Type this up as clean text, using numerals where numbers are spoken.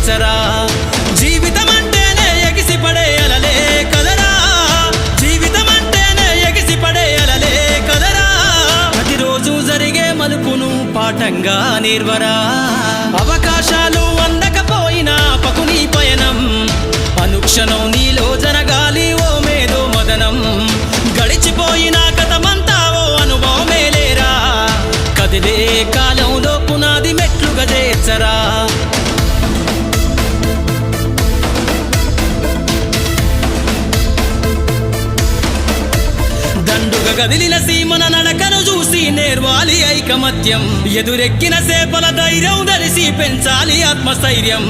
చేర్చరా జీవితం అంటేనే ఎగిసిపడే అలలే కదరా జీవితం అంటేనే ఎగిసిపడే అలలే కదరా ప్రతిరోజు జరిగే మలుపును పాఠంగా నేర్వరా అవకాశాలు అందకపోయినా పకుని పయనం అనుక్షణం నీలో జరగాలి ఓ మేధో మదనం గడిచిపోయిన గతమంతా ఓ అనుభవమే లేరా కదిలే కాలంలో పునాది మెట్లుగా చేర్చరా దండుగా గదిలిన సీమన నడకను చూసి నేర్వాలి ఐకమత్యం ఎదురెక్కిన సేపల ధైర్యం ధరిసి పెంచాలి ఆత్మస్థైర్యం